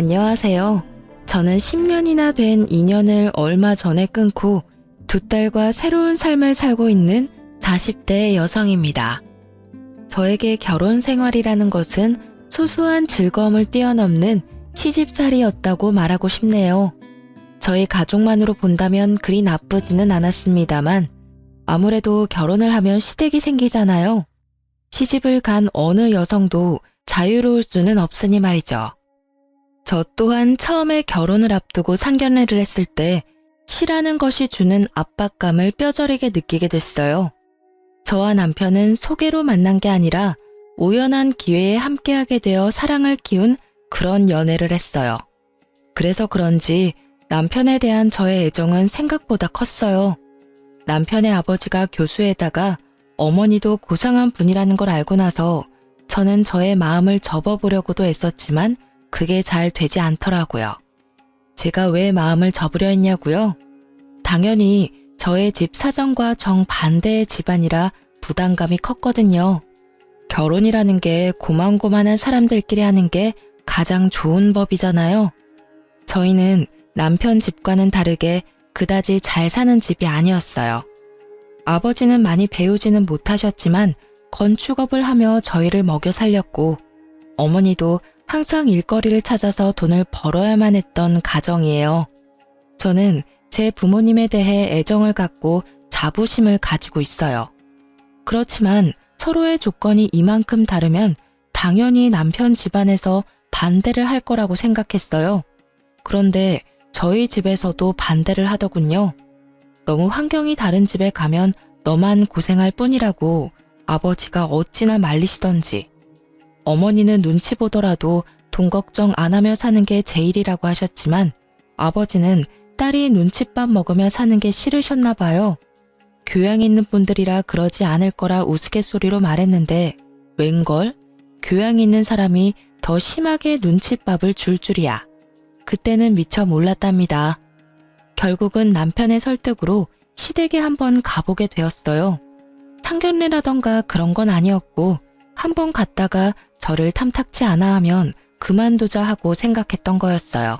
안녕하세요. 저는 10년이나 된 인연을 얼마 전에 끊고 두 딸과 새로운 삶을 살고 있는 40대 여성입니다. 저에게 결혼 생활이라는 것은 소소한 즐거움을 뛰어넘는 시집살이였다고 말하고 싶네요. 저희 가족만으로 본다면 그리 나쁘지는 않았습니다만 아무래도 결혼을 하면 시댁이 생기잖아요. 시집을 간 어느 여성도 자유로울 수는 없으니 말이죠. 저 또한 처음에 결혼을 앞두고 상견례를 했을 때 시라는 것이 주는 압박감을 뼈저리게 느끼게 됐어요. 저와 남편은 소개로 만난 게 아니라 우연한 기회에 함께하게 되어 사랑을 키운 그런 연애를 했어요. 그래서 그런지 남편에 대한 저의 애정은 생각보다 컸어요. 남편의 아버지가 교수에다가 어머니도 고상한 분이라는 걸 알고 나서 저는 저의 마음을 접어보려고도 애썼지만 그게 잘 되지 않더라고요. 제가 왜 마음을 접으려 했냐고요? 당연히 저의 집 사정과 정반대의 집안이라 부담감이 컸거든요. 결혼이라는 게 고만고만한 사람들끼리 하는 게 가장 좋은 법이잖아요. 저희는 남편 집과는 다르게 그다지 잘 사는 집이 아니었어요. 아버지는 많이 배우지는 못하셨지만 건축업을 하며 저희를 먹여 살렸고 어머니도 항상 일거리를 찾아서 돈을 벌어야만 했던 가정이에요. 저는 제 부모님에 대해 애정을 갖고 자부심을 가지고 있어요. 그렇지만 서로의 조건이 이만큼 다르면 당연히 남편 집안에서 반대를 할 거라고 생각했어요. 그런데 저희 집에서도 반대를 하더군요. 너무 환경이 다른 집에 가면 너만 고생할 뿐이라고 아버지가 어찌나 말리시던지. 어머니는 눈치 보더라도 돈 걱정 안 하며 사는 게 제일이라고 하셨지만 아버지는 딸이 눈칫밥 먹으며 사는 게 싫으셨나 봐요. 교양 있는 분들이라 그러지 않을 거라 우스갯소리로 말했는데 웬걸? 교양 있는 사람이 더 심하게 눈칫밥을 줄 줄이야. 그때는 미처 몰랐답니다. 결국은 남편의 설득으로 시댁에 한번 가보게 되었어요. 상견례라던가 그런 건 아니었고 한번 갔다가 저를 탐탁치 않아 하면 그만두자 하고 생각했던 거였어요.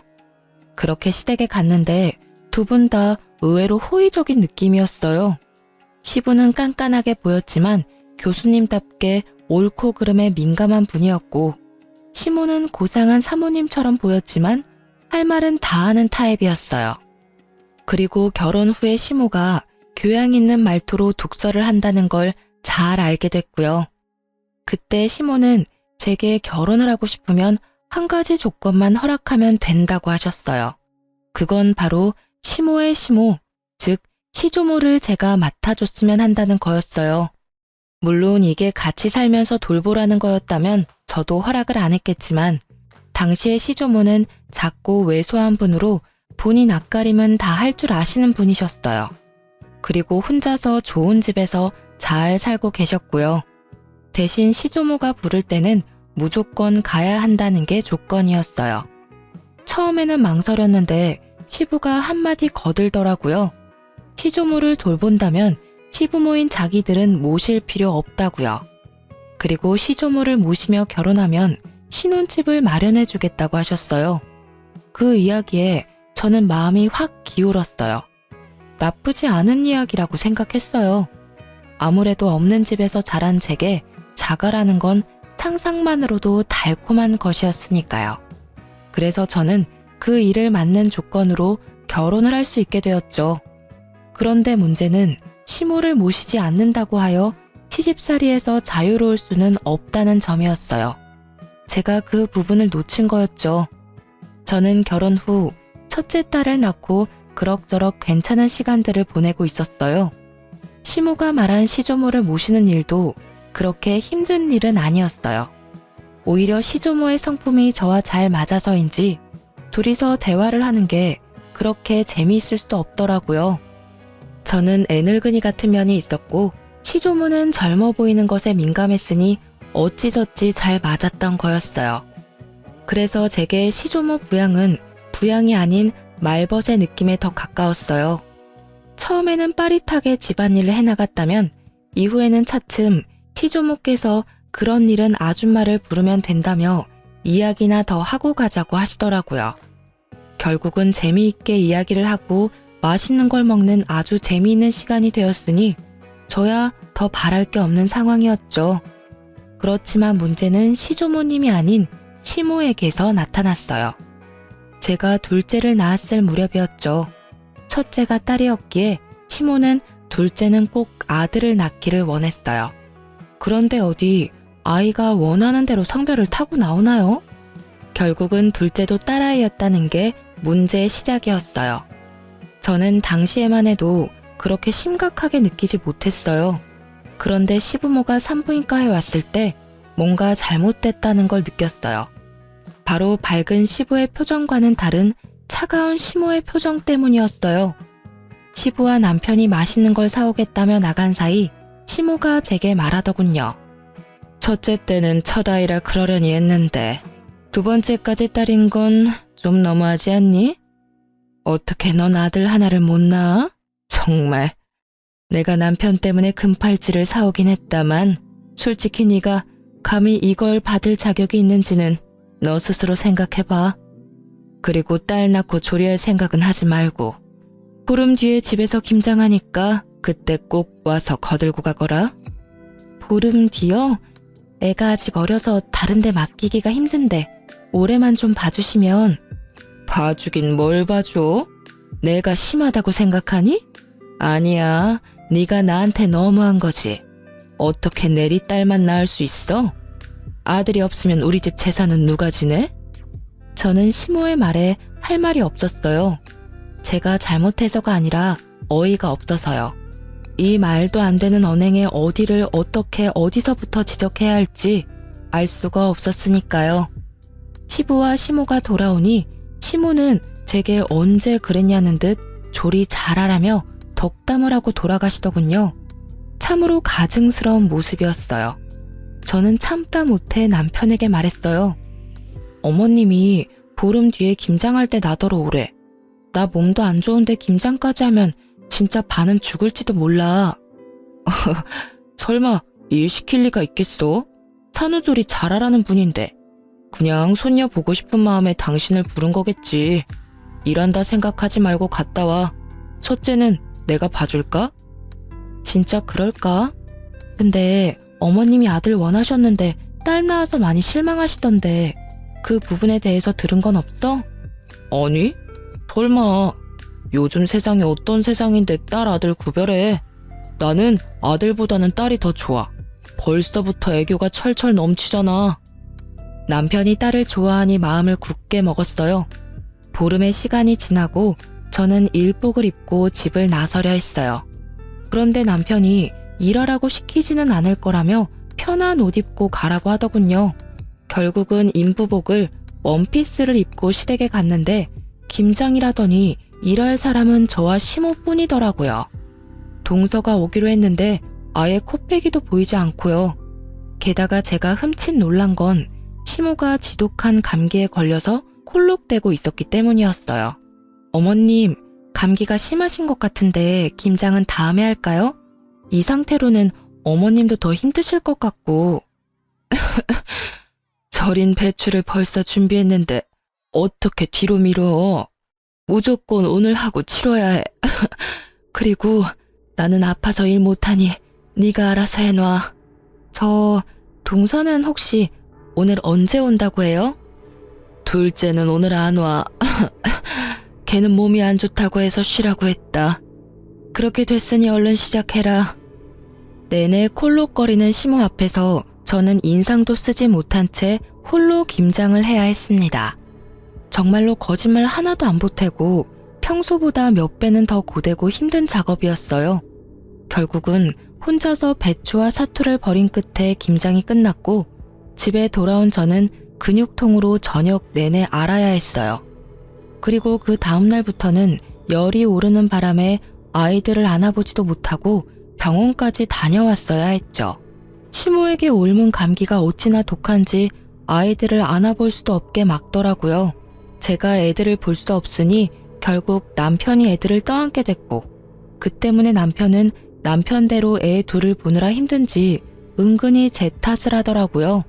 그렇게 시댁에 갔는데 두 분 다 의외로 호의적인 느낌이었어요. 시부는 깐깐하게 보였지만 교수님답게 옳고 그름에 민감한 분이었고 시모는 고상한 사모님처럼 보였지만 할 말은 다 하는 타입이었어요. 그리고 결혼 후에 시모가 교양 있는 말투로 독서를 한다는 걸 잘 알게 됐고요. 그때 시모는 제게 결혼을 하고 싶으면 한 가지 조건만 허락하면 된다고 하셨어요. 그건 바로 시모의 시모, 즉 시조모를 제가 맡아줬으면 한다는 거였어요. 물론 이게 같이 살면서 돌보라는 거였다면 저도 허락을 안 했겠지만 당시의 시조모는 작고 왜소한 분으로 본인 앞가림은 다 할 줄 아시는 분이셨어요. 그리고 혼자서 좋은 집에서 잘 살고 계셨고요. 대신 시조모가 부를 때는 무조건 가야 한다는 게 조건이었어요. 처음에는 망설였는데 시부가 한마디 거들더라고요. 시조모를 돌본다면 시부모인 자기들은 모실 필요 없다고요. 그리고 시조모를 모시며 결혼하면 신혼집을 마련해 주겠다고 하셨어요. 그 이야기에 저는 마음이 확 기울었어요. 나쁘지 않은 이야기라고 생각했어요. 아무래도 없는 집에서 자란 제게 자가라는 건 상상만으로도 달콤한 것이었으니까요. 그래서 저는 그 일을 맞는 조건으로 결혼을 할 수 있게 되었죠. 그런데 문제는 시모를 모시지 않는다고 하여 시집살이에서 자유로울 수는 없다는 점이었어요. 제가 그 부분을 놓친 거였죠. 저는 결혼 후 첫째 딸을 낳고 그럭저럭 괜찮은 시간들을 보내고 있었어요. 시모가 말한 시조모를 모시는 일도 그렇게 힘든 일은 아니었어요. 오히려 시조모의 성품이 저와 잘 맞아서인지 둘이서 대화를 하는 게 그렇게 재미있을 수 없더라고요. 저는 애늙은이 같은 면이 있었고 시조모는 젊어 보이는 것에 민감했으니 어찌저찌 잘 맞았던 거였어요. 그래서 제게 시조모 부양은 부양이 아닌 말벗의 느낌에 더 가까웠어요. 처음에는 빠릿하게 집안일을 해나갔다면 이후에는 차츰 시조모께서 그런 일은 아줌마를 부르면 된다며 이야기나 더 하고 가자고 하시더라고요. 결국은 재미있게 이야기를 하고 맛있는 걸 먹는 아주 재미있는 시간이 되었으니 저야 더 바랄 게 없는 상황이었죠. 그렇지만 문제는 시조모님이 아닌 시모에게서 나타났어요. 제가 둘째를 낳았을 무렵이었죠. 첫째가 딸이었기에 시모는 둘째는 꼭 아들을 낳기를 원했어요. 그런데 어디 아이가 원하는 대로 성별을 타고 나오나요? 결국은 둘째도 딸아이였다는 게 문제의 시작이었어요. 저는 당시에만 해도 그렇게 심각하게 느끼지 못했어요. 그런데 시부모가 산부인과에 왔을 때 뭔가 잘못됐다는 걸 느꼈어요. 바로 밝은 시부의 표정과는 다른 차가운 시모의 표정 때문이었어요. 시부와 남편이 맛있는 걸 사오겠다며 나간 사이 시모가 제게 말하더군요. 첫째 때는 첫아이라 그러려니 했는데 두 번째까지 딸인 건 좀 너무하지 않니? 어떻게 넌 아들 하나를 못 낳아? 정말. 내가 남편 때문에 금팔찌를 사오긴 했다만 솔직히 네가 감히 이걸 받을 자격이 있는지는 너 스스로 생각해봐. 그리고 딸 낳고 조리할 생각은 하지 말고 보름 뒤에 집에서 김장하니까 그때 꼭 와서 거들고 가거라. 보름 뒤요? 애가 아직 어려서 다른 데 맡기기가 힘든데 올해만 좀 봐주시면. 봐주긴 뭘 봐줘? 내가 심하다고 생각하니? 아니야, 네가 나한테 너무한 거지. 어떻게 내리 딸만 낳을 수 있어? 아들이 없으면 우리 집 재산은 누가 지내? 저는 시모의 말에 할 말이 없었어요. 제가 잘못해서가 아니라 어이가 없어서요. 이 말도 안 되는 언행에 어디를 어떻게 어디서부터 지적해야 할지 알 수가 없었으니까요. 시부와 시모가 돌아오니 시모는 제게 언제 그랬냐는 듯 조리 잘하라며 덕담을 하고 돌아가시더군요. 참으로 가증스러운 모습이었어요. 저는 참다 못해 남편에게 말했어요. 어머님이 보름 뒤에 김장할 때 나더러 오래. 나 몸도 안 좋은데 김장까지 하면 진짜 반은 죽을지도 몰라. 설마 일 시킬 리가 있겠어? 산후조리 잘하라는 분인데. 그냥 손녀 보고 싶은 마음에 당신을 부른 거겠지. 일한다 생각하지 말고 갔다 와. 첫째는 내가 봐줄까? 진짜 그럴까? 근데 어머님이 아들 원하셨는데 딸 낳아서 많이 실망하시던데 그 부분에 대해서 들은 건 없어? 아니, 설마. 요즘 세상이 어떤 세상인데 딸 아들 구별해. 나는 아들보다는 딸이 더 좋아. 벌써부터 애교가 철철 넘치잖아. 남편이 딸을 좋아하니 마음을 굳게 먹었어요. 보름의 시간이 지나고 저는 일복을 입고 집을 나서려 했어요. 그런데 남편이 일하라고 시키지는 않을 거라며 편한 옷 입고 가라고 하더군요. 결국은 인부복을 원피스를 입고 시댁에 갔는데 김장이라더니 일할 사람은 저와 시모뿐이더라고요. 동서가 오기로 했는데 아예 코빼기도 보이지 않고요. 게다가 제가 흠칫 놀란 건 시모가 지독한 감기에 걸려서 콜록대고 있었기 때문이었어요. 어머님, 감기가 심하신 것 같은데 김장은 다음에 할까요? 이 상태로는 어머님도 더 힘드실 것 같고. 절인 배추를 벌써 준비했는데 어떻게 뒤로 미뤄? 무조건 오늘 하고 치러야 해. 그리고 나는 아파서 일 못하니 네가 알아서 해놔. 저 동서는 혹시 오늘 언제 온다고 해요? 둘째는 오늘 안 와. 걔는 몸이 안 좋다고 해서 쉬라고 했다. 그렇게 됐으니 얼른 시작해라. 내내 콜록거리는 시모 앞에서 저는 인상도 쓰지 못한 채 홀로 김장을 해야 했습니다. 정말로 거짓말 하나도 안 보태고 평소보다 몇 배는 더 고되고 힘든 작업이었어요. 결국은 혼자서 배추와 사투를 벌인 끝에 김장이 끝났고 집에 돌아온 저는 근육통으로 저녁 내내 앓아야 했어요. 그리고 그 다음날부터는 열이 오르는 바람에 아이들을 안아보지도 못하고 병원까지 다녀왔어야 했죠. 시모에게 옮은 감기가 어찌나 독한지 아이들을 안아볼 수도 없게 막더라고요. 제가 애들을 볼 수 없으니 결국 남편이 애들을 떠안게 됐고 그 때문에 남편은 남편대로 애 둘을 보느라 힘든지 은근히 제 탓을 하더라고요.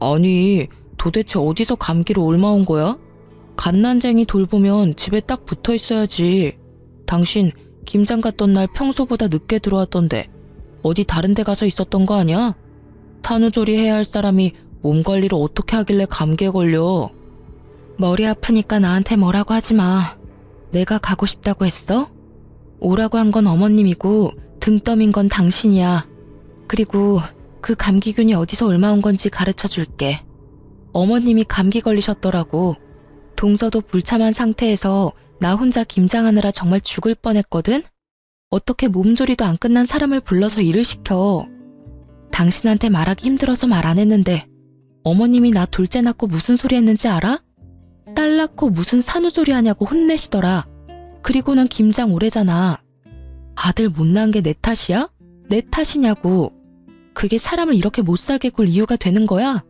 아니, 도대체 어디서 감기로 옮아온 거야? 갓난쟁이 돌보면 집에 딱 붙어 있어야지. 당신 김장 갔던 날 평소보다 늦게 들어왔던데 어디 다른 데 가서 있었던 거 아니야? 산후조리 해야 할 사람이 몸 관리를 어떻게 하길래 감기에 걸려? 머리 아프니까 나한테 뭐라고 하지 마. 내가 가고 싶다고 했어? 오라고 한 건 어머님이고 등 떠민 건 당신이야. 그리고 그 감기균이 어디서 옮아온 건지 가르쳐 줄게. 어머님이 감기 걸리셨더라고. 동서도 불참한 상태에서 나 혼자 김장하느라 정말 죽을 뻔했거든? 어떻게 몸조리도 안 끝난 사람을 불러서 일을 시켜. 당신한테 말하기 힘들어서 말 안 했는데 어머님이 나 둘째 낳고 무슨 소리 했는지 알아? 딸 낳고 무슨 산후조리 하냐고 혼내시더라. 그리고는 김장 오래잖아. 아들 못 낳은 게 내 탓이야? 내 탓이냐고. 그게 사람을 이렇게 못살게 굴 이유가 되는 거야?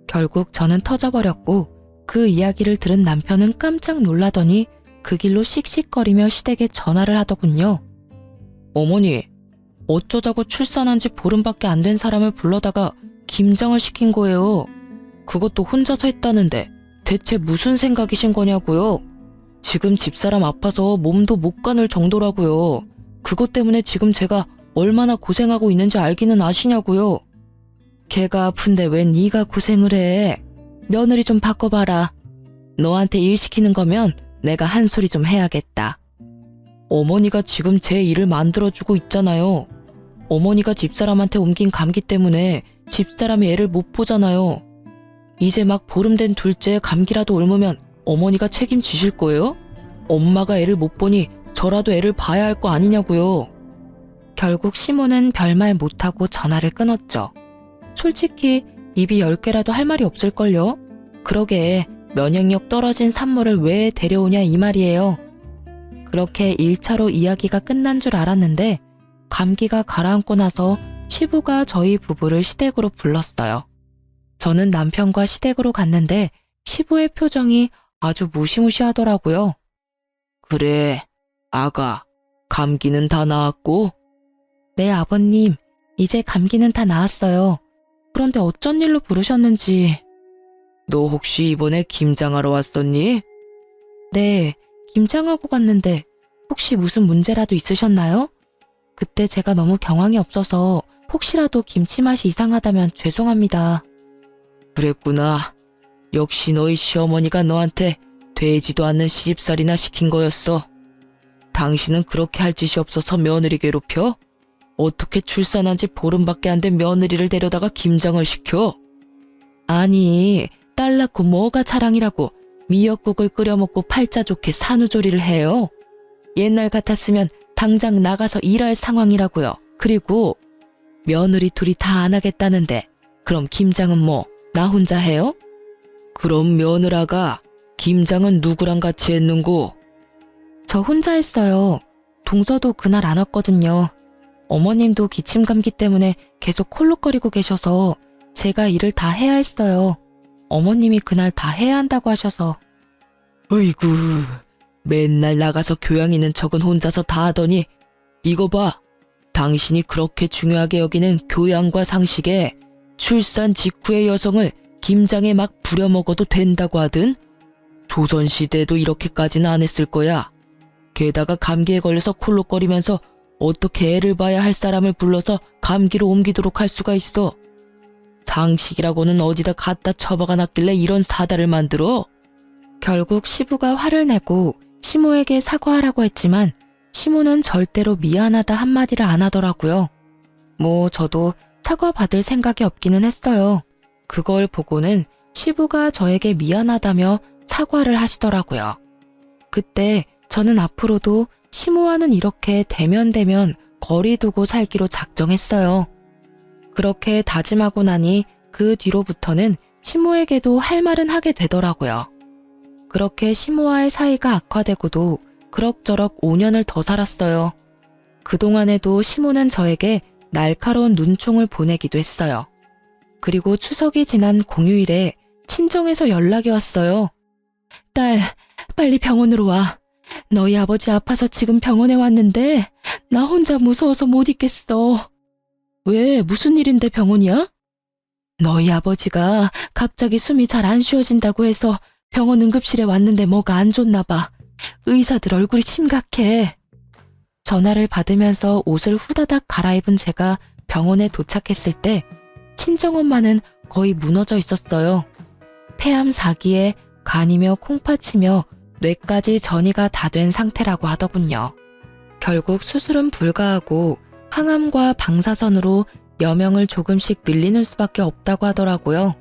결국 저는 터져버렸고 그 이야기를 들은 남편은 깜짝 놀라더니 그 길로 씩씩거리며 시댁에 전화를 하더군요. 어머니, 어쩌자고 출산한 지 보름밖에 안 된 사람을 불러다가 김장을 시킨 거예요. 그것도 혼자서 했다는데 대체 무슨 생각이신 거냐고요? 지금 집사람 아파서 몸도 못 가눌 정도라고요. 그것 때문에 지금 제가 얼마나 고생하고 있는지 알기는 아시냐고요. 걔가 아픈데 왜 네가 고생을 해? 며느리 좀 바꿔봐라. 너한테 일 시키는 거면 내가 한 소리 좀 해야겠다. 어머니가 지금 제 일을 만들어주고 있잖아요. 어머니가 집사람한테 옮긴 감기 때문에 집사람이 애를 못 보잖아요. 이제 막 보름 된 둘째에 감기라도 옮으면 어머니가 책임지실 거예요? 엄마가 애를 못 보니 저라도 애를 봐야 할 거 아니냐고요. 결국 시모는 별말 못하고 전화를 끊었죠. 솔직히 입이 10개라도 할 말이 없을걸요? 그러게 면역력 떨어진 산모를 왜 데려오냐 이 말이에요. 그렇게 1차로 이야기가 끝난 줄 알았는데 감기가 가라앉고 나서 시부가 저희 부부를 시댁으로 불렀어요. 저는 남편과 시댁으로 갔는데 시부의 표정이 아주 무시무시하더라고요. 그래, 아가, 감기는 다 나았고? 네, 아버님, 이제 감기는 다 나았어요. 그런데 어쩐 일로 부르셨는지. 너 혹시 이번에 김장하러 왔었니? 네, 김장하고 갔는데 혹시 무슨 문제라도 있으셨나요? 그때 제가 너무 경황이 없어서 혹시라도 김치 맛이 이상하다면 죄송합니다. 그랬구나. 역시 너희 시어머니가 너한테 되지도 않는 시집살이나 시킨 거였어. 당신은 그렇게 할 짓이 없어서 며느리 괴롭혀? 어떻게 출산한 지 보름밖에 안 된 며느리를 데려다가 김장을 시켜? 아니, 딸 낳고 뭐가 자랑이라고 미역국을 끓여 먹고 팔자 좋게 산후조리를 해요. 옛날 같았으면 당장 나가서 일할 상황이라고요. 그리고 며느리 둘이 다 안 하겠다는데 그럼 김장은 뭐 나 혼자 해요? 그럼 며느라가 김장은 누구랑 같이 했는고? 저 혼자 했어요. 동서도 그날 안 왔거든요. 어머님도 기침 감기 때문에 계속 콜록거리고 계셔서 제가 일을 다 해야 했어요. 어머님이 그날 다 해야 한다고 하셔서. 어이구, 맨날 나가서 교양 있는 척은 혼자서 다 하더니 이거 봐. 당신이 그렇게 중요하게 여기는 교양과 상식에 출산 직후의 여성을 김장에 막 부려먹어도 된다고 하든 조선시대에도 이렇게까지는 안 했을 거야. 게다가 감기에 걸려서 콜록거리면서 어떻게 애를 봐야 할 사람을 불러서 감기로 옮기도록 할 수가 있어. 상식이라고는 어디다 갖다 처박아 놨길래 이런 사달을 만들어? 결국 시부가 화를 내고 시모에게 사과하라고 했지만 시모는 절대로 미안하다 한마디를 안 하더라고요. 뭐 저도 사과받을 생각이 없기는 했어요. 그걸 보고는 시부가 저에게 미안하다며 사과를 하시더라고요. 그때 저는 앞으로도 시모와는 이렇게 대면대면 거리 두고 살기로 작정했어요. 그렇게 다짐하고 나니 그 뒤로부터는 시모에게도 할 말은 하게 되더라고요. 그렇게 시모와의 사이가 악화되고도 그럭저럭 5년을 더 살았어요. 그동안에도 시모는 저에게 날카로운 눈총을 보내기도 했어요. 그리고 추석이 지난 공휴일에 친정에서 연락이 왔어요. 딸, 빨리 병원으로 와. 너희 아버지 아파서 지금 병원에 왔는데 나 혼자 무서워서 못 있겠어. 왜, 무슨 일인데 병원이야? 너희 아버지가 갑자기 숨이 잘 안 쉬어진다고 해서 병원 응급실에 왔는데 뭐가 안 좋나 봐. 의사들 얼굴이 심각해. 전화를 받으면서 옷을 후다닥 갈아입은 제가 병원에 도착했을 때 친정엄마는 거의 무너져 있었어요. 폐암 4기에 간이며 콩팥이며 뇌까지 전이가 다 된 상태라고 하더군요. 결국 수술은 불가하고 항암과 방사선으로 여명을 조금씩 늘리는 수밖에 없다고 하더라고요.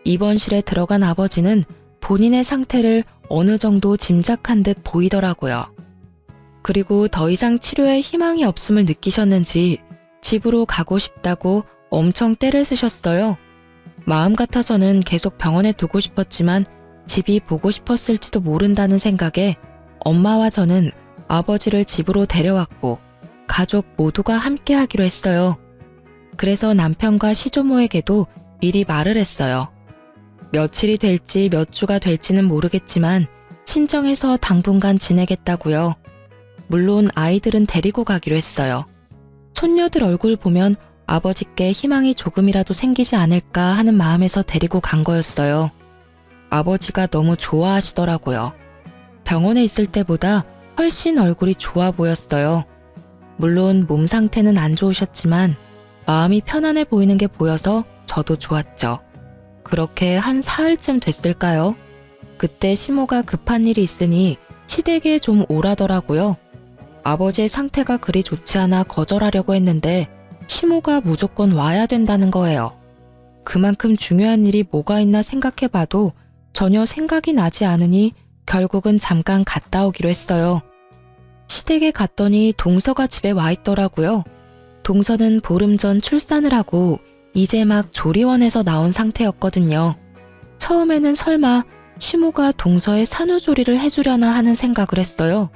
입원실에 들어간 아버지는 본인의 상태를 어느 정도 짐작한 듯 보이더라고요. 그리고 더 이상 치료에 희망이 없음을 느끼셨는지 집으로 가고 싶다고 엄청 떼를 쓰셨어요. 마음 같아서는 계속 병원에 두고 싶었지만 집이 보고 싶었을지도 모른다는 생각에 엄마와 저는 아버지를 집으로 데려왔고 가족 모두가 함께 하기로 했어요. 그래서 남편과 시조모에게도 미리 말을 했어요. 며칠이 될지 몇 주가 될지는 모르겠지만 친정에서 당분간 지내겠다고요. 물론 아이들은 데리고 가기로 했어요. 손녀들 얼굴 보면 아버지께 희망이 조금이라도 생기지 않을까 하는 마음에서 데리고 간 거였어요. 아버지가 너무 좋아하시더라고요. 병원에 있을 때보다 훨씬 얼굴이 좋아 보였어요. 물론 몸 상태는 안 좋으셨지만 마음이 편안해 보이는 게 보여서 저도 좋았죠. 그렇게 한 사흘쯤 됐을까요? 그때 시모가 급한 일이 있으니 시댁에 좀 오라더라고요. 아버지의 상태가 그리 좋지 않아 거절하려고 했는데 시모가 무조건 와야 된다는 거예요. 그만큼 중요한 일이 뭐가 있나 생각해봐도 전혀 생각이 나지 않으니 결국은 잠깐 갔다 오기로 했어요. 시댁에 갔더니 동서가 집에 와 있더라고요. 동서는 보름 전 출산을 하고 이제 막 조리원에서 나온 상태였거든요. 처음에는 설마 시모가 동서의 산후조리를 해주려나 하는 생각을 했어요.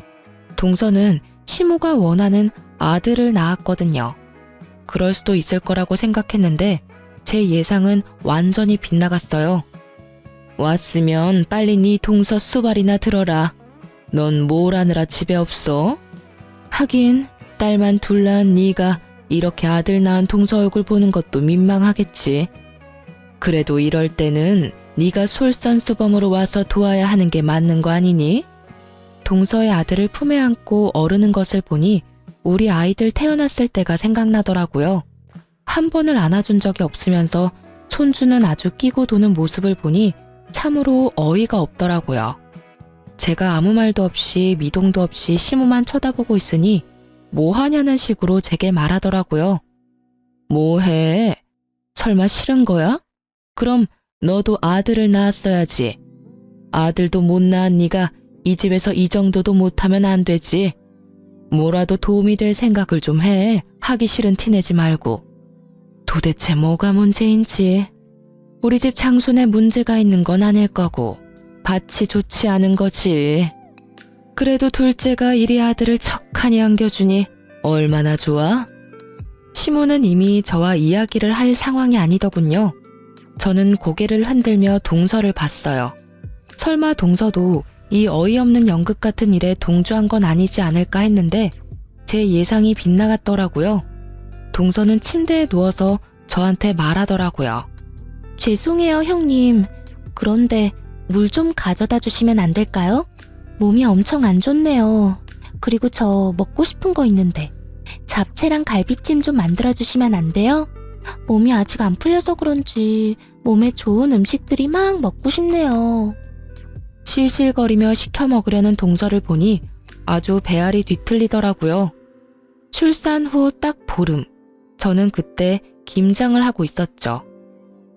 동서는 시모가 원하는 아들을 낳았거든요. 그럴 수도 있을 거라고 생각했는데 제 예상은 완전히 빗나갔어요. 왔으면 빨리 네 동서 수발이나 들어라. 넌 뭘 하느라 집에 없어? 하긴 딸만 둘 낳은 네가 이렇게 아들 낳은 동서 얼굴 보는 것도 민망하겠지. 그래도 이럴 때는 네가 솔선수범으로 와서 도와야 하는 게 맞는 거 아니니? 동서의 아들을 품에 안고 어르는 것을 보니 우리 아이들 태어났을 때가 생각나더라고요. 한 번을 안아준 적이 없으면서 손주는 아주 끼고 도는 모습을 보니 참으로 어이가 없더라고요. 제가 아무 말도 없이 미동도 없이 시모만 쳐다보고 있으니 뭐 하냐는 식으로 제게 말하더라고요. 뭐해? 설마 싫은 거야? 그럼 너도 아들을 낳았어야지. 아들도 못 낳은 네가 이 집에서 이 정도도 못하면 안 되지. 뭐라도 도움이 될 생각을 좀 해. 하기 싫은 티 내지 말고. 도대체 뭐가 문제인지. 우리 집 장손에 문제가 있는 건 아닐 거고 밭이 좋지 않은 거지. 그래도 둘째가 이리 아들을 척하니 안겨주니 얼마나 좋아? 시모는 이미 저와 이야기를 할 상황이 아니더군요. 저는 고개를 흔들며 동서를 봤어요. 설마 동서도 이 어이없는 연극 같은 일에 동조한 건 아니지 않을까 했는데 제 예상이 빗나갔더라고요. 동서는 침대에 누워서 저한테 말하더라고요. 죄송해요, 형님. 그런데 물 좀 가져다 주시면 안 될까요? 몸이 엄청 안 좋네요. 그리고 저 먹고 싶은 거 있는데 잡채랑 갈비찜 좀 만들어 주시면 안 돼요? 몸이 아직 안 풀려서 그런지 몸에 좋은 음식들이 막 먹고 싶네요. 실실거리며 시켜 먹으려는 동서를 보니 아주 배알이 뒤틀리더라고요. 출산 후 딱 보름, 저는 그때 김장을 하고 있었죠.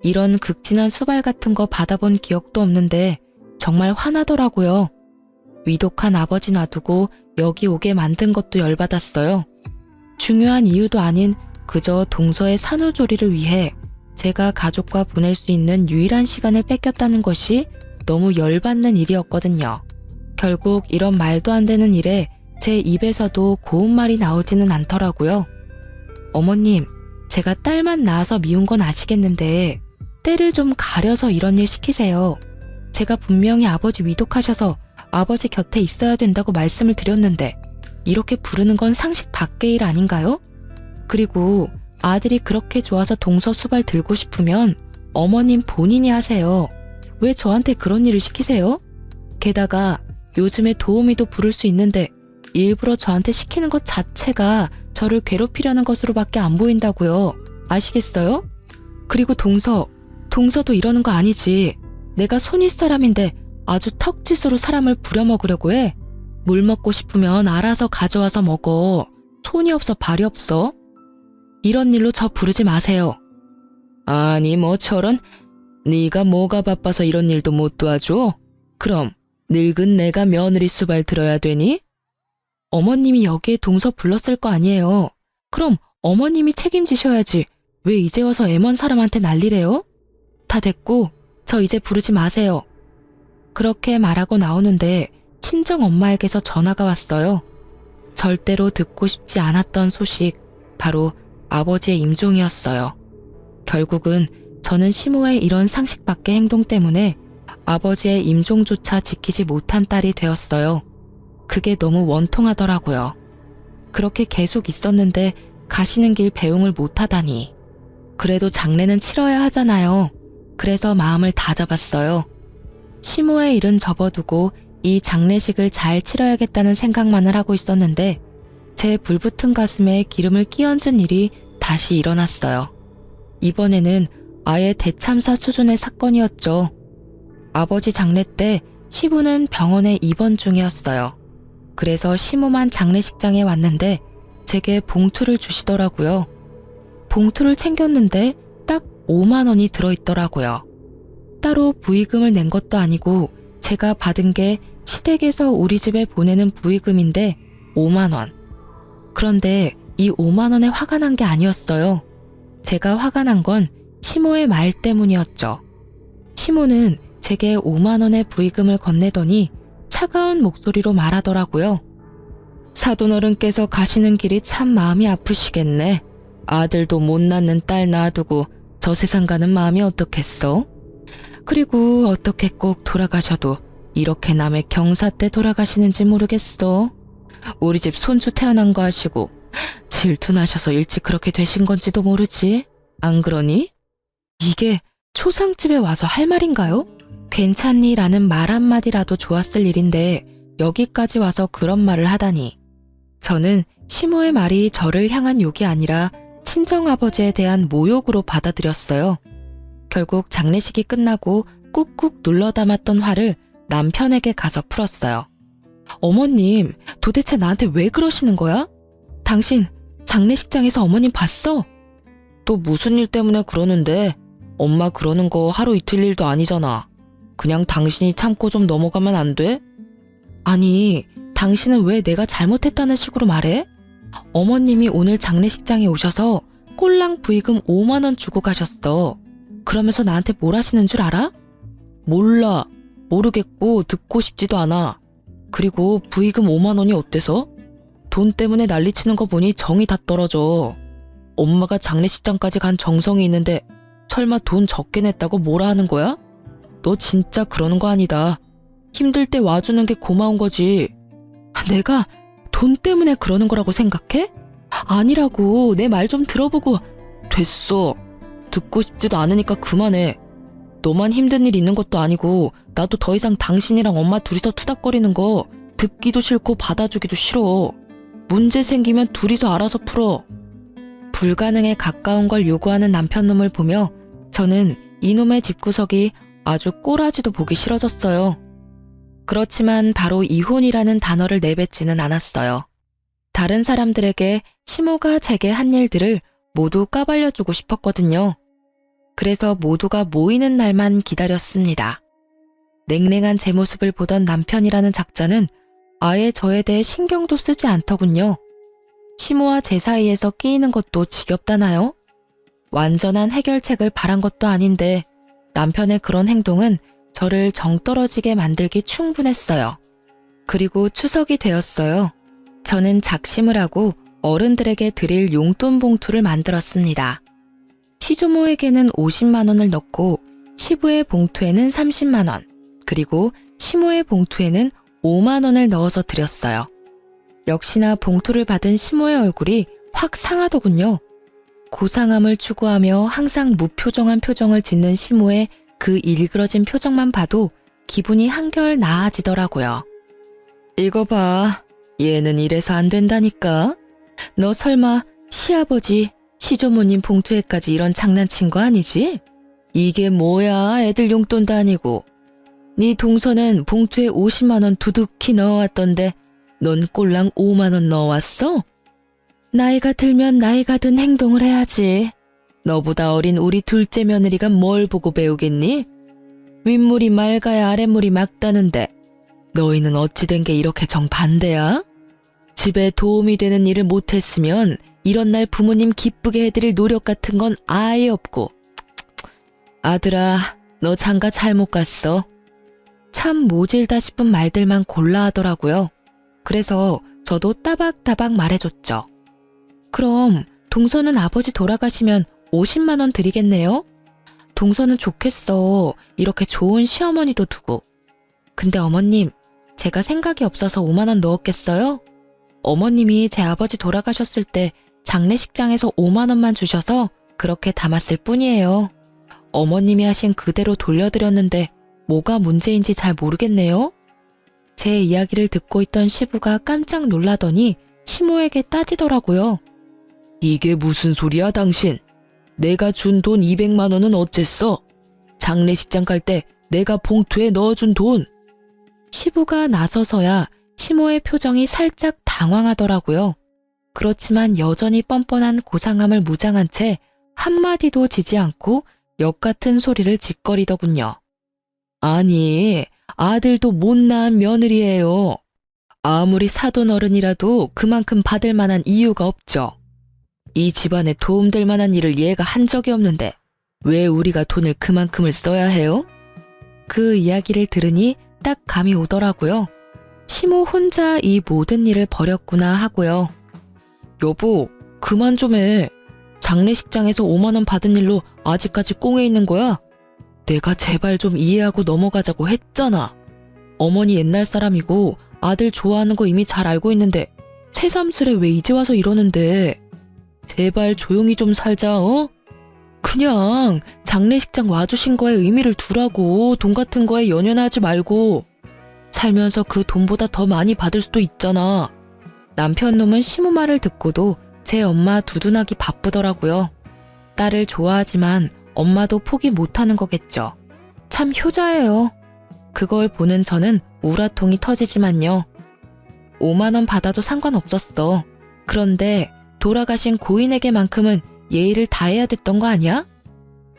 이런 극진한 수발 같은 거 받아본 기억도 없는데 정말 화나더라고요. 위독한 아버지 놔두고 여기 오게 만든 것도 열받았어요. 중요한 이유도 아닌 그저 동서의 산후조리를 위해 제가 가족과 보낼 수 있는 유일한 시간을 뺏겼다는 것이 너무 열받는 일이었거든요. 결국 이런 말도 안 되는 일에 제 입에서도 고운 말이 나오지는 않더라고요. 어머님, 제가 딸만 낳아서 미운 건 아시겠는데 때를 좀 가려서 이런 일 시키세요. 제가 분명히 아버지 위독하셔서 아버지 곁에 있어야 된다고 말씀을 드렸는데 이렇게 부르는 건 상식 밖의 일 아닌가요? 그리고 아들이 그렇게 좋아서 동서 수발 들고 싶으면 어머님 본인이 하세요. 왜 저한테 그런 일을 시키세요? 게다가 요즘에 도우미도 부를 수 있는데 일부러 저한테 시키는 것 자체가 저를 괴롭히려는 것으로밖에 안 보인다고요. 아시겠어요? 그리고 동서도 이러는 거 아니지. 내가 손윗 사람인데 아주 턱짓으로 사람을 부려먹으려고 해. 물 먹고 싶으면 알아서 가져와서 먹어. 손이 없어 발이 없어. 이런 일로 저 부르지 마세요. 아니 뭐 저런, 네가 뭐가 바빠서 이런 일도 못 도와줘? 그럼 늙은 내가 며느리 수발 들어야 되니? 어머님이 여기에 동서 불렀을 거 아니에요. 그럼 어머님이 책임지셔야지. 왜 이제 와서 애먼 사람한테 난리래요? 다 됐고 저 이제 부르지 마세요. 그렇게 말하고 나오는데 친정 엄마에게서 전화가 왔어요. 절대로 듣고 싶지 않았던 소식, 바로 아버지의 임종이었어요. 결국은 저는 시모의 이런 상식 밖의 행동 때문에 아버지의 임종조차 지키지 못한 딸이 되었어요. 그게 너무 원통하더라고요. 그렇게 계속 있었는데 가시는 길 배웅을 못하다니. 그래도 장례는 치러야 하잖아요. 그래서 마음을 다잡았어요. 시모의 일은 접어두고 이 장례식을 잘 치러야겠다는 생각만을 하고 있었는데 제 불붙은 가슴에 기름을 끼얹은 일이 다시 일어났어요. 이번에는 아예 대참사 수준의 사건이었죠. 아버지 장례 때 시부는 병원에 입원 중이었어요. 그래서 시모만 장례식장에 왔는데 제게 봉투를 주시더라고요. 봉투를 챙겼는데 딱 5만 원이 들어있더라고요. 따로 부의금을 낸 것도 아니고 제가 받은 게 시댁에서 우리 집에 보내는 부의금인데 5만 원. 그런데 이 5만 원에 화가 난 게 아니었어요. 제가 화가 난 건 시모의 말 때문이었죠. 시모는 제게 5만 원의 부의금을 건네더니 차가운 목소리로 말하더라고요. 사돈어른께서 가시는 길이 참 마음이 아프시겠네. 아들도 못 낳는 딸 낳아두고 저 세상 가는 마음이 어떻겠어? 그리고 어떻게 꼭 돌아가셔도 이렇게 남의 경사 때 돌아가시는지 모르겠어. 우리 집 손주 태어난 거 아시고 질투나셔서 일찍 그렇게 되신 건지도 모르지. 안 그러니? 이게 초상집에 와서 할 말인가요? 괜찮니? 라는 말 한마디라도 좋았을 일인데 여기까지 와서 그런 말을 하다니. 저는 시모의 말이 저를 향한 욕이 아니라 친정아버지에 대한 모욕으로 받아들였어요. 결국 장례식이 끝나고 꾹꾹 눌러 담았던 화를 남편에게 가서 풀었어요. 어머님, 도대체 나한테 왜 그러시는 거야? 당신 장례식장에서 어머님 봤어? 또 무슨 일 때문에 그러는데? 엄마 그러는 거 하루 이틀 일도 아니잖아. 그냥 당신이 참고 좀 넘어가면 안 돼? 아니, 당신은 왜 내가 잘못했다는 식으로 말해? 어머님이 오늘 장례식장에 오셔서 꼴랑 부의금 5만 원 주고 가셨어. 그러면서 나한테 뭘 하시는 줄 알아? 몰라. 모르겠고 듣고 싶지도 않아. 그리고 부의금 5만 원이 어때서? 돈 때문에 난리치는 거 보니 정이 다 떨어져. 엄마가 장례식장까지 간 정성이 있는데 설마 돈 적게 냈다고 뭐라 하는 거야? 너 진짜 그러는 거 아니다. 힘들 때 와주는 게 고마운 거지. 내가 돈 때문에 그러는 거라고 생각해? 아니라고. 내 말 좀 들어보고. 됐어. 듣고 싶지도 않으니까 그만해. 너만 힘든 일 있는 것도 아니고 나도 더 이상 당신이랑 엄마 둘이서 투닥거리는 거 듣기도 싫고 받아주기도 싫어. 문제 생기면 둘이서 알아서 풀어. 불가능에 가까운 걸 요구하는 남편놈을 보며 저는 이놈의 집구석이 아주 꼬라지도 보기 싫어졌어요. 그렇지만 바로 이혼이라는 단어를 내뱉지는 않았어요. 다른 사람들에게 시모가 제게 한 일들을 모두 까발려주고 싶었거든요. 그래서 모두가 모이는 날만 기다렸습니다. 냉랭한 제 모습을 보던 남편이라는 작자는 아예 저에 대해 신경도 쓰지 않더군요. 시모와 제 사이에서 끼이는 것도 지겹다나요? 완전한 해결책을 바란 것도 아닌데 남편의 그런 행동은 저를 정떨어지게 만들기 충분했어요. 그리고 추석이 되었어요. 저는 작심을 하고 어른들에게 드릴 용돈 봉투를 만들었습니다. 시조모에게는 50만 원을 넣고 시부의 봉투에는 30만 원, 그리고 시모의 봉투에는 5만 원을 넣어서 드렸어요. 역시나 봉투를 받은 시모의 얼굴이 확 상하더군요. 고상함을 추구하며 항상 무표정한 표정을 짓는 시모의 그 일그러진 표정만 봐도 기분이 한결 나아지더라고요. 이거 봐. 얘는 이래서 안 된다니까. 너 설마 시아버지, 시조모님 봉투에까지 이런 장난친 거 아니지? 이게 뭐야, 애들 용돈도 아니고. 네 동서는 봉투에 50만 원 두둑히 넣어왔던데 넌 꼴랑 5만 원 넣어왔어? 나이가 들면 나이가 든 행동을 해야지. 너보다 어린 우리 둘째 며느리가 뭘 보고 배우겠니? 윗물이 맑아야 아랫물이 맑다는데 너희는 어찌 된 게 이렇게 정반대야? 집에 도움이 되는 일을 못했으면 이런 날 부모님 기쁘게 해드릴 노력 같은 건 아예 없고. 아들아, 너 장가 잘못 갔어. 참 모질다 싶은 말들만 골라 하더라고요. 그래서 저도 따박따박 말해줬죠. 그럼 동서는 아버지 돌아가시면 50만 원 드리겠네요? 동서는 좋겠어. 이렇게 좋은 시어머니도 두고. 근데 어머님, 제가 생각이 없어서 5만 원 넣었겠어요? 어머님이 제 아버지 돌아가셨을 때 장례식장에서 5만 원만 주셔서 그렇게 담았을 뿐이에요. 어머님이 하신 그대로 돌려드렸는데 뭐가 문제인지 잘 모르겠네요. 제 이야기를 듣고 있던 시부가 깜짝 놀라더니 시모에게 따지더라고요. 이게 무슨 소리야 당신? 내가 준 돈 200만 원은 어쨌어? 장례식장 갈 때 내가 봉투에 넣어준 돈. 시부가 나서서야 시모의 표정이 살짝 당황하더라고요. 그렇지만 여전히 뻔뻔한 고상함을 무장한 채 한마디도 지지 않고 역같은 소리를 짓거리더군요. 아니, 아들도 못난 며느리예요. 아무리 사돈 어른이라도 그만큼 받을 만한 이유가 없죠. 이 집안에 도움될 만한 일을 얘가 한 적이 없는데 왜 우리가 돈을 그만큼을 써야 해요? 그 이야기를 들으니 딱 감이 오더라고요. 시모 혼자 이 모든 일을 벌였구나 하고요. 여보, 그만 좀 해. 장례식장에서 5만 원 받은 일로 아직까지 꽁에 있는 거야? 내가 제발 좀 이해하고 넘어가자고 했잖아. 어머니 옛날 사람이고 아들 좋아하는 거 이미 잘 알고 있는데 새삼스레 왜 이제 와서 이러는데. 제발 조용히 좀 살자, 어? 그냥 장례식장 와주신 거에 의미를 두라고. 돈 같은 거에 연연하지 말고. 살면서 그 돈보다 더 많이 받을 수도 있잖아. 남편 놈은 시모 말을 듣고도 제 엄마 두둔하기 바쁘더라고요. 딸을 좋아하지만 엄마도 포기 못하는 거겠죠. 참 효자예요. 그걸 보는 저는 우라통이 터지지만요. 5만 원 받아도 상관없었어. 그런데 돌아가신 고인에게만큼은 예의를 다해야 됐던 거 아니야?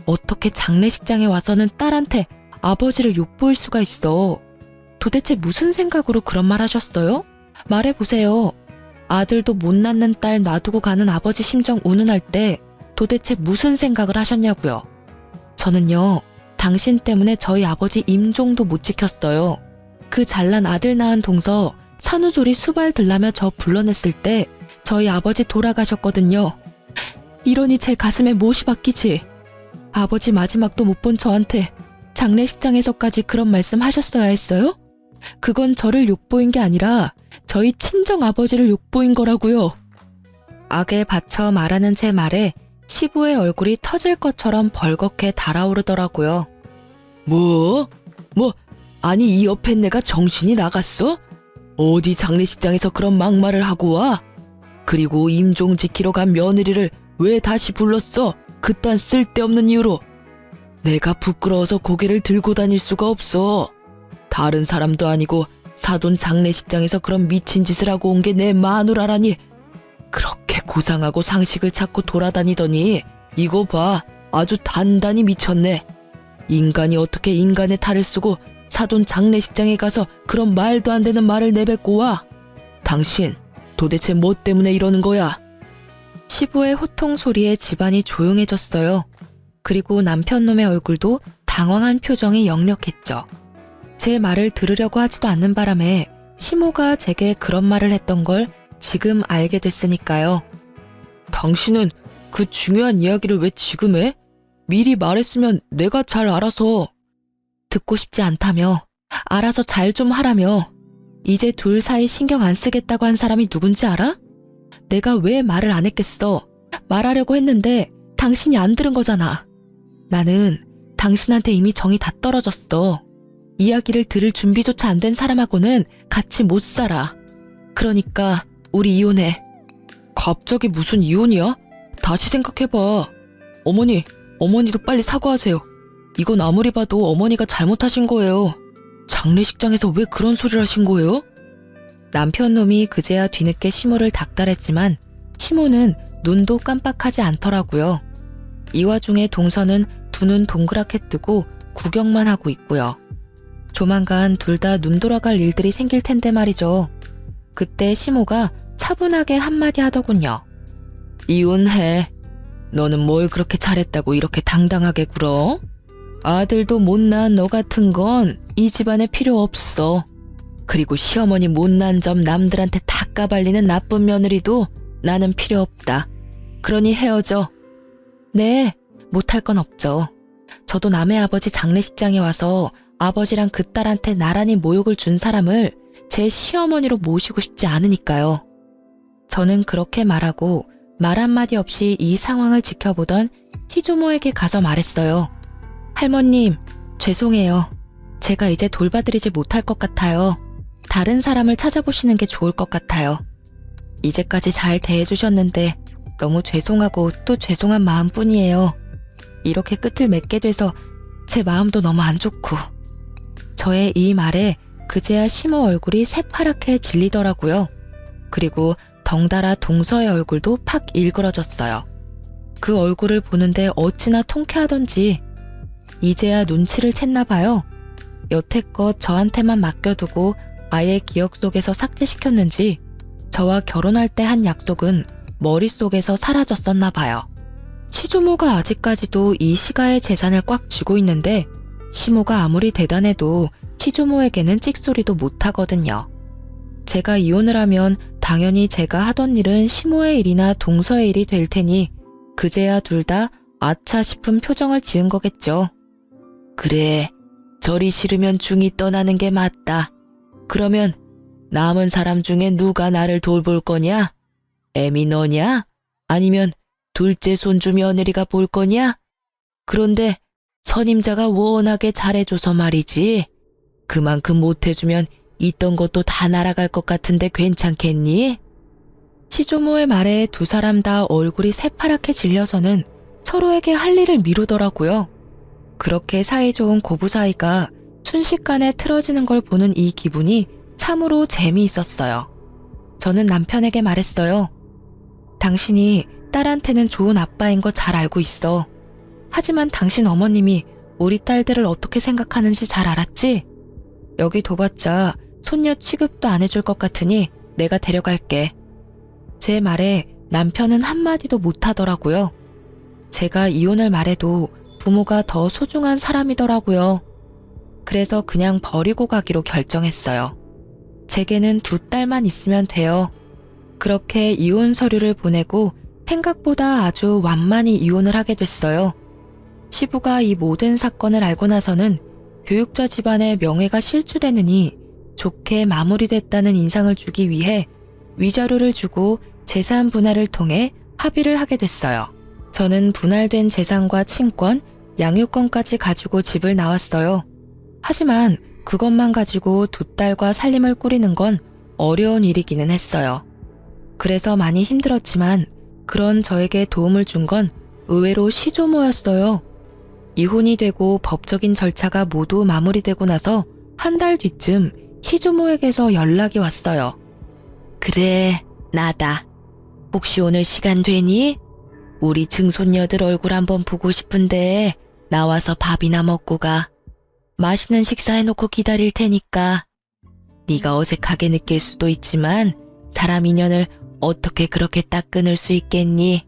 어떻게 장례식장에 와서는 딸한테 아버지를 욕보일 수가 있어. 도대체 무슨 생각으로 그런 말 하셨어요? 말해보세요. 아들도 못 낳는 딸 놔두고 가는 아버지 심정 운운할 때 도대체 무슨 생각을 하셨냐고요. 저는요, 당신 때문에 저희 아버지 임종도 못 지켰어요. 그 잘난 아들 낳은 동서 산후조리 수발 들라며 저 불러냈을 때 저희 아버지 돌아가셨거든요. 이러니 제 가슴에 못이 박히지. 아버지 마지막도 못 본 저한테 장례식장에서까지 그런 말씀 하셨어야 했어요? 그건 저를 욕보인 게 아니라 저희 친정 아버지를 욕보인 거라고요. 악에 받쳐 말하는 제 말에 시부의 얼굴이 터질 것처럼 벌겋게 달아오르더라고요. 뭐? 아니 이 옆에 내가 정신이 나갔어? 어디 장례식장에서 그런 막말을 하고 와? 그리고 임종 지키러 간 며느리를 왜 다시 불렀어? 그딴 쓸데없는 이유로. 내가 부끄러워서 고개를 들고 다닐 수가 없어. 다른 사람도 아니고 사돈 장례식장에서 그런 미친 짓을 하고 온 게 내 마누라라니. 그렇게 고상하고 상식을 찾고 돌아다니더니 이거 봐, 아주 단단히 미쳤네. 인간이 어떻게 인간의 탈을 쓰고 사돈 장례식장에 가서 그런 말도 안 되는 말을 내뱉고 와. 당신 도대체 뭐 때문에 이러는 거야? 시부의 호통 소리에 집안이 조용해졌어요. 그리고 남편놈의 얼굴도 당황한 표정이 역력했죠. 제 말을 들으려고 하지도 않는 바람에 시모가 제게 그런 말을 했던 걸 지금 알게 됐으니까요. 당신은 그 중요한 이야기를 왜 지금 해? 미리 말했으면 내가 잘 알아서. 듣고 싶지 않다며. 알아서 잘 좀 하라며. 이제 둘 사이 신경 안 쓰겠다고 한 사람이 누군지 알아? 내가 왜 말을 안 했겠어? 말하려고 했는데 당신이 안 들은 거잖아. 나는 당신한테 이미 정이 다 떨어졌어. 이야기를 들을 준비조차 안 된 사람하고는 같이 못 살아. 그러니까 우리 이혼해. 갑자기 무슨 이혼이야? 다시 생각해봐. 어머니도 빨리 사과하세요. 이건 아무리 봐도 어머니가 잘못하신 거예요. 장례식장에서 왜 그런 소리를 하신 거예요? 남편 놈이 그제야 뒤늦게 시모를 닥달했지만 시모는 눈도 깜빡하지 않더라고요. 이 와중에 동서는 두 눈 동그랗게 뜨고 구경만 하고 있고요. 조만간 둘 다 눈 돌아갈 일들이 생길 텐데 말이죠. 그때 시모가 차분하게 한마디 하더군요. 이혼해. 너는 뭘 그렇게 잘했다고 이렇게 당당하게 굴어? 아들도 못난 너 같은 건 이 집안에 필요 없어. 그리고 시어머니 못난 점 남들한테 다 까발리는 나쁜 며느리도 나는 필요 없다. 그러니 헤어져. 네, 못할 건 없죠. 저도 남의 아버지 장례식장에 와서 아버지랑 그 딸한테 나란히 모욕을 준 사람을 제 시어머니로 모시고 싶지 않으니까요. 저는 그렇게 말하고 말 한마디 없이 이 상황을 지켜보던 시조모에게 가서 말했어요. 할머님, 죄송해요. 제가 이제 돌봐드리지 못할 것 같아요. 다른 사람을 찾아보시는 게 좋을 것 같아요. 이제까지 잘 대해주셨는데 너무 죄송하고 또 죄송한 마음뿐이에요. 이렇게 끝을 맺게 돼서 제 마음도 너무 안 좋고. 저의 이 말에 그제야 시모 얼굴이 새파랗게 질리더라고요. 그리고 덩달아 동서의 얼굴도 팍 일그러졌어요. 그 얼굴을 보는데 어찌나 통쾌하던지 이제야 눈치를 챘나 봐요. 여태껏 저한테만 맡겨두고 아예 기억 속에서 삭제시켰는지 저와 결혼할 때 한 약속은 머릿속에서 사라졌었나 봐요. 시조모가 아직까지도 이 시가의 재산을 꽉 쥐고 있는데 시모가 아무리 대단해도 시조모에게는 찍소리도 못하거든요. 제가 이혼을 하면 당연히 제가 하던 일은 시모의 일이나 동서의 일이 될 테니 그제야 둘 다 아차 싶은 표정을 지은 거겠죠. 그래, 절이 싫으면 중이 떠나는 게 맞다. 그러면 남은 사람 중에 누가 나를 돌볼 거냐? 애미 너냐? 아니면 둘째 손주 며느리가 볼 거냐? 그런데 선임자가 워낙에 잘해줘서 말이지. 그만큼 못해주면 있던 것도 다 날아갈 것 같은데 괜찮겠니? 시조모의 말에 두 사람 다 얼굴이 새파랗게 질려서는 서로에게 할 일을 미루더라고요. 그렇게 사이좋은 고부 사이가 순식간에 틀어지는 걸 보는 이 기분이 참으로 재미있었어요. 저는 남편에게 말했어요. 당신이 딸한테는 좋은 아빠인 거 잘 알고 있어. 하지만 당신 어머님이 우리 딸들을 어떻게 생각하는지 잘 알았지? 여기 둬봤자 손녀 취급도 안 해줄 것 같으니 내가 데려갈게. 제 말에 남편은 한마디도 못하더라고요. 제가 이혼을 말해도 부모가 더 소중한 사람이더라고요. 그래서 그냥 버리고 가기로 결정했어요. 제게는 두 딸만 있으면 돼요. 그렇게 이혼 서류를 보내고 생각보다 아주 완만히 이혼을 하게 됐어요. 시부가 이 모든 사건을 알고 나서는 교육자 집안의 명예가 실추되느니 좋게 마무리됐다는 인상을 주기 위해 위자료를 주고 재산 분할을 통해 합의를 하게 됐어요. 저는 분할된 재산과 친권, 양육권까지 가지고 집을 나왔어요. 하지만 그것만 가지고 두 딸과 살림을 꾸리는 건 어려운 일이기는 했어요. 그래서 많이 힘들었지만 그런 저에게 도움을 준 건 의외로 시조모였어요. 이혼이 되고 법적인 절차가 모두 마무리되고 나서 한 달 뒤쯤 시조모에게서 연락이 왔어요. 그래, 나다. 혹시 오늘 시간 되니? 우리 증손녀들 얼굴 한번 보고 싶은데 나와서 밥이나 먹고 가. 맛있는 식사해놓고 기다릴 테니까. 네가 어색하게 느낄 수도 있지만 사람 인연을 어떻게 그렇게 딱 끊을 수 있겠니?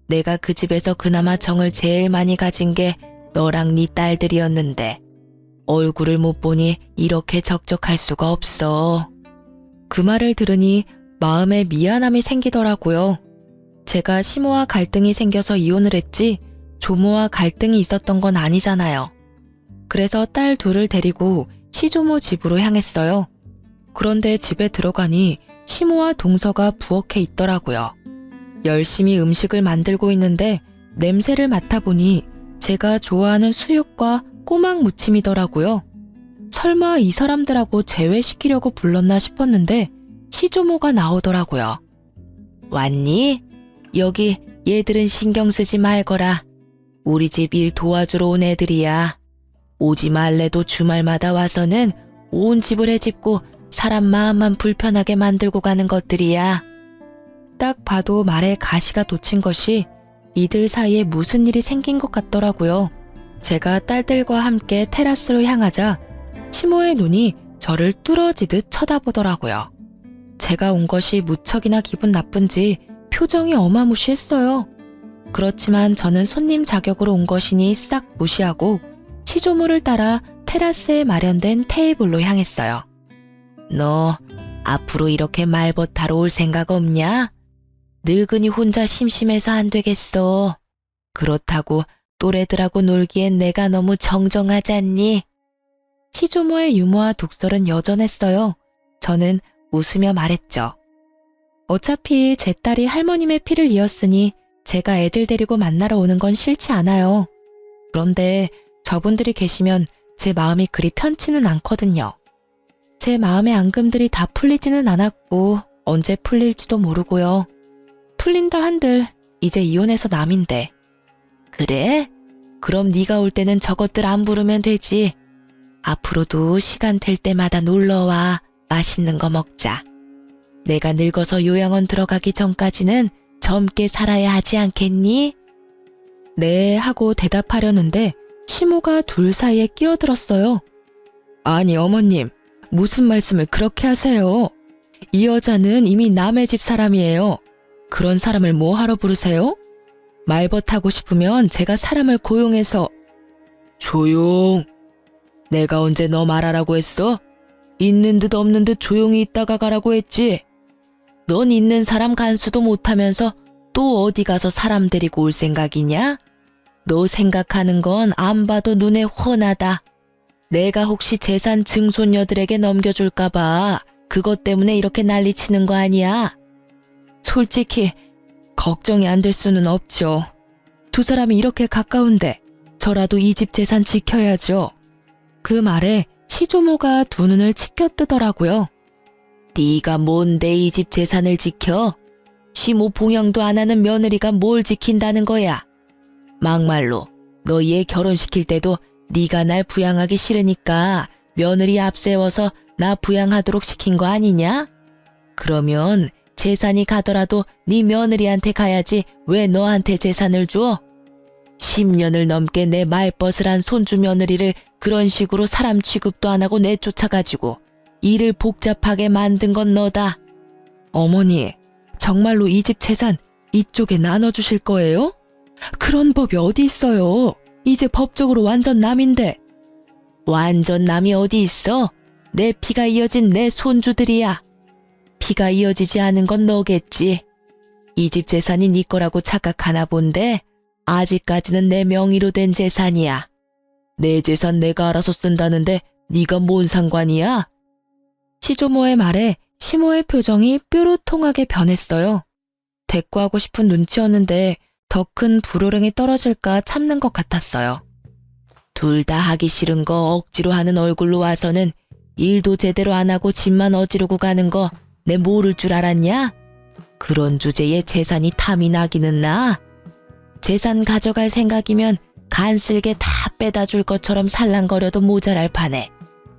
내가 그 집에서 그나마 정을 제일 많이 가진 게 너랑 네 딸들이었는데 얼굴을 못 보니 이렇게 적적할 수가 없어. 그 말을 들으니 마음에 미안함이 생기더라고요. 제가 시모와 갈등이 생겨서 이혼을 했지 조모와 갈등이 있었던 건 아니잖아요. 그래서 딸 둘을 데리고 시조모 집으로 향했어요. 그런데 집에 들어가니 시모와 동서가 부엌에 있더라고요. 열심히 음식을 만들고 있는데 냄새를 맡아보니 제가 좋아하는 수육과 꼬막 무침이더라고요. 설마 이 사람들하고 제외시키려고 불렀나 싶었는데 시조모가 나오더라고요. 왔니? 여기 얘들은 신경 쓰지 말거라. 우리 집 일 도와주러 온 애들이야. 오지 말래도 주말마다 와서는 온 집을 헤집고 사람 마음만 불편하게 만들고 가는 것들이야. 딱 봐도 말에 가시가 돋친 것이 이들 사이에 무슨 일이 생긴 것 같더라고요. 제가 딸들과 함께 테라스로 향하자 시모의 눈이 저를 뚫어지듯 쳐다보더라고요. 제가 온 것이 무척이나 기분 나쁜지 표정이 어마무시했어요. 그렇지만 저는 손님 자격으로 온 것이니 싹 무시하고 시조모를 따라 테라스에 마련된 테이블로 향했어요. 너 앞으로 이렇게 말벗하러 올 생각 없냐? 늙은이 혼자 심심해서 안 되겠어. 그렇다고 또래들하고 놀기엔 내가 너무 정정하잖니? 시조모의 유머와 독설은 여전했어요. 저는 웃으며 말했죠. 어차피 제 딸이 할머님의 피를 이었으니 제가 애들 데리고 만나러 오는 건 싫지 않아요. 그런데 저분들이 계시면 제 마음이 그리 편치는 않거든요. 제 마음의 앙금들이 다 풀리지는 않았고 언제 풀릴지도 모르고요. 풀린다 한들 이제 이혼해서 남인데. 그래? 그럼 네가 올 때는 저것들 안 부르면 되지. 앞으로도 시간 될 때마다 놀러와. 맛있는 거 먹자. 내가 늙어서 요양원 들어가기 전까지는 젊게 살아야 하지 않겠니? 네 하고 대답하려는데 시모가 둘 사이에 끼어들었어요. 아니 어머님, 무슨 말씀을 그렇게 하세요? 이 여자는 이미 남의 집 사람이에요. 그런 사람을 뭐 하러 부르세요? 말벗하고 싶으면 제가 사람을 고용해서. 조용. 내가 언제 너 말하라고 했어? 있는 듯 없는 듯 조용히 있다가 가라고 했지. 넌 있는 사람 간수도 못하면서 또 어디 가서 사람 데리고 올 생각이냐? 너 생각하는 건 안 봐도 눈에 훤하다. 내가 혹시 재산 증손녀들에게 넘겨줄까봐 그것 때문에 이렇게 난리치는 거 아니야? 솔직히 걱정이 안 될 수는 없죠. 두 사람이 이렇게 가까운데 저라도 이 집 재산 지켜야죠. 그 말에 시조모가 두 눈을 치켜뜨더라고요. 네가 뭔데 이 집 재산을 지켜? 시모 봉양도 안 하는 며느리가 뭘 지킨다는 거야? 막말로 너 얘 결혼시킬 때도 네가 날 부양하기 싫으니까 며느리 앞세워서 나 부양하도록 시킨 거 아니냐? 그러면 재산이 가더라도 네 며느리한테 가야지 왜 너한테 재산을 줘? 10년을 넘게 내 말벗을 한 손주 며느리를 그런 식으로 사람 취급도 안 하고 내쫓아가지고 일을 복잡하게 만든 건 너다. 어머니, 정말로 이 집 재산 이쪽에 나눠주실 거예요? 그런 법이 어디 있어요? 이제 법적으로 완전 남인데. 완전 남이 어디 있어? 내 피가 이어진 내 손주들이야. 피가 이어지지 않은 건 너겠지. 이 집 재산이 네 거라고 착각하나 본데 아직까지는 내 명의로 된 재산이야. 내 재산 내가 알아서 쓴다는데 네가 뭔 상관이야? 시조모의 말에 시모의 표정이 뾰루통하게 변했어요. 대꾸하고 싶은 눈치였는데 더 큰 불호령이 떨어질까 참는 것 같았어요. 둘 다 하기 싫은 거 억지로 하는 얼굴로 와서는 일도 제대로 안 하고 집만 어지르고 가는 거 내 모를 줄 알았냐? 그런 주제에 재산이 탐이 나기는 나. 재산 가져갈 생각이면 간쓸게 다 빼다 줄 것처럼 살랑거려도 모자랄 판에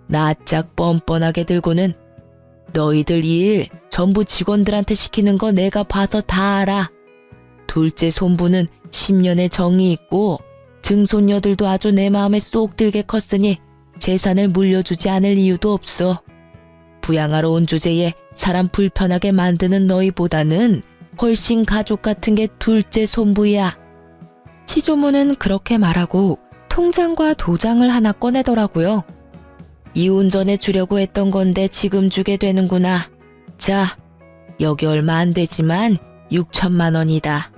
낯짝 뻔뻔하게 들고는 너희들 일 전부 직원들한테 시키는 거 내가 봐서 다 알아. 둘째 손부는 10년의 정이 있고 증손녀들도 아주 내 마음에 쏙 들게 컸으니 재산을 물려주지 않을 이유도 없어. 부양하러 온 주제에 사람 불편하게 만드는 너희보다는 훨씬 가족 같은 게 둘째 손부야. 시조모는 그렇게 말하고 통장과 도장을 하나 꺼내더라고요. 이혼 전에 주려고 했던 건데 지금 주게 되는구나. 자, 여기 얼마 안 되지만 6천만 원이다.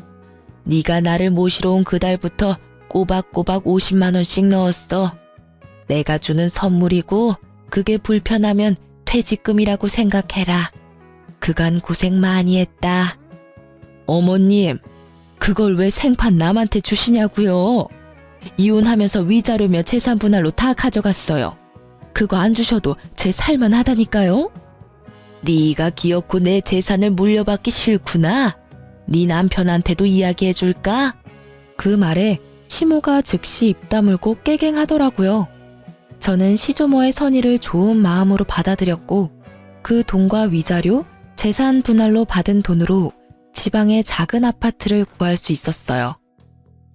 네가 나를 모시러 온 그달부터 꼬박꼬박 50만 원씩 넣었어. 내가 주는 선물이고 그게 불편하면 퇴직금이라고 생각해라. 그간 고생 많이 했다. 어머님, 그걸 왜 생판 남한테 주시냐고요? 이혼하면서 위자료며 재산 분할로 다 가져갔어요. 그거 안 주셔도 제 살만하다니까요? 네가 기어코 내 재산을 물려받기 싫구나. 네 남편한테도 이야기해줄까? 그 말에 시모가 즉시 입 다물고 깨갱하더라고요. 저는 시조모의 선의를 좋은 마음으로 받아들였고 그 돈과 위자료, 재산 분할로 받은 돈으로 지방의 작은 아파트를 구할 수 있었어요.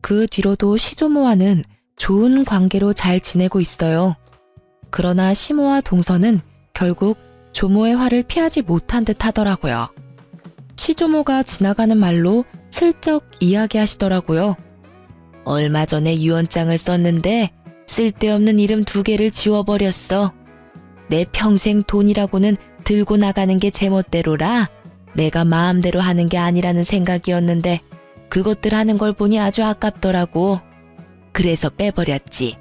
그 뒤로도 시조모와는 좋은 관계로 잘 지내고 있어요. 그러나 시모와 동서는 결국 조모의 화를 피하지 못한 듯 하더라고요. 시조모가 지나가는 말로 슬쩍 이야기하시더라고요. 얼마 전에 유언장을 썼는데 쓸데없는 이름 2개를 지워버렸어. 내 평생 돈이라고는 들고 나가는 게 제멋대로라. 내가 마음대로 하는 게 아니라는 생각이었는데 그것들 하는 걸 보니 아주 아깝더라고. 그래서 빼버렸지.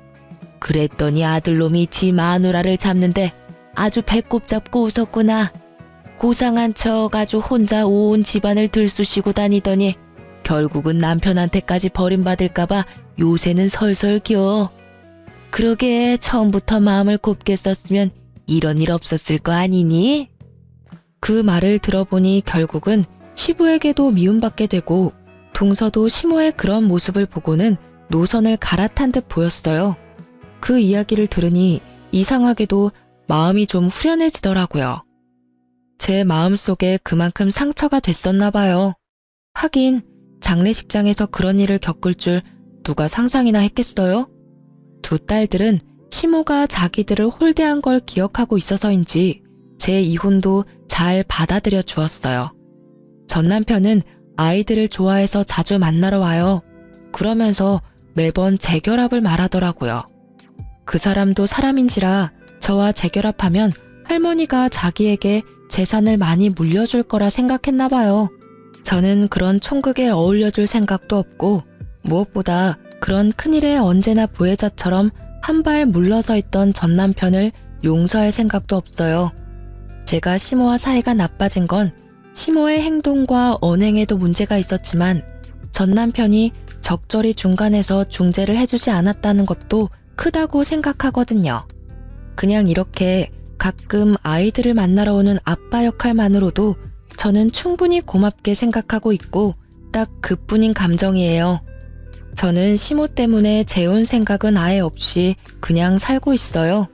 그랬더니 아들놈이 지 마누라를 잡는데 아주 배꼽 잡고 웃었구나. 고상한 척 아주 혼자 온 집안을 들쑤시고 다니더니 결국은 남편한테까지 버림받을까봐 요새는 설설 겨. 그러게 처음부터 마음을 곱게 썼으면 이런 일 없었을 거 아니니? 그 말을 들어보니 결국은 시부에게도 미움받게 되고 동서도 시모의 그런 모습을 보고는 노선을 갈아탄 듯 보였어요. 그 이야기를 들으니 이상하게도 마음이 좀 후련해지더라고요. 제 마음속에 그만큼 상처가 됐었나 봐요. 하긴 장례식장에서 그런 일을 겪을 줄 누가 상상이나 했겠어요? 두 딸들은 시모가 자기들을 홀대한 걸 기억하고 있어서인지 제 이혼도 잘 받아들여 주었어요. 전 남편은 아이들을 좋아해서 자주 만나러 와요. 그러면서 매번 재결합을 말하더라고요. 그 사람도 사람인지라 저와 재결합하면 할머니가 자기에게 재산을 많이 물려줄 거라 생각했나 봐요. 저는 그런 총극에 어울려줄 생각도 없고 무엇보다 그런 큰일에 언제나 부혜자처럼 한 발 물러서 있던 전 남편을 용서할 생각도 없어요. 제가 시모와 사이가 나빠진 건 시모의 행동과 언행에도 문제가 있었지만 전 남편이 적절히 중간에서 중재를 해주지 않았다는 것도 크다고 생각하거든요. 그냥 이렇게 가끔 아이들을 만나러 오는 아빠 역할만으로도 저는 충분히 고맙게 생각하고 있고 딱 그뿐인 감정이에요. 저는 시모 때문에 재혼 생각은 아예 없이 그냥 살고 있어요.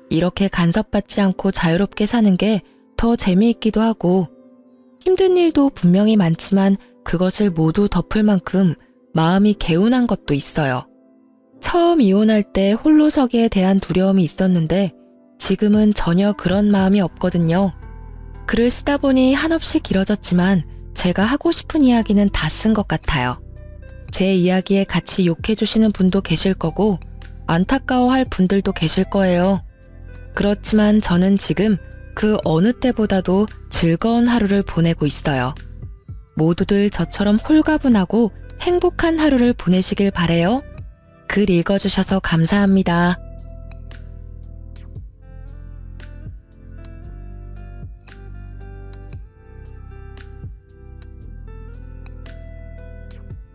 이렇게 간섭받지 않고 자유롭게 사는 게 더 재미있기도 하고 힘든 일도 분명히 많지만 그것을 모두 덮을 만큼 마음이 개운한 것도 있어요. 처음 이혼할 때 홀로 서기에 대한 두려움이 있었는데 지금은 전혀 그런 마음이 없거든요. 글을 쓰다 보니 한없이 길어졌지만 제가 하고 싶은 이야기는 다 쓴 것 같아요. 제 이야기에 같이 욕해주시는 분도 계실 거고 안타까워할 분들도 계실 거예요. 그렇지만 저는 지금 그 어느 때보다도 즐거운 하루를 보내고 있어요. 모두들 저처럼 홀가분하고 행복한 하루를 보내시길 바래요. 글 읽어주셔서 감사합니다.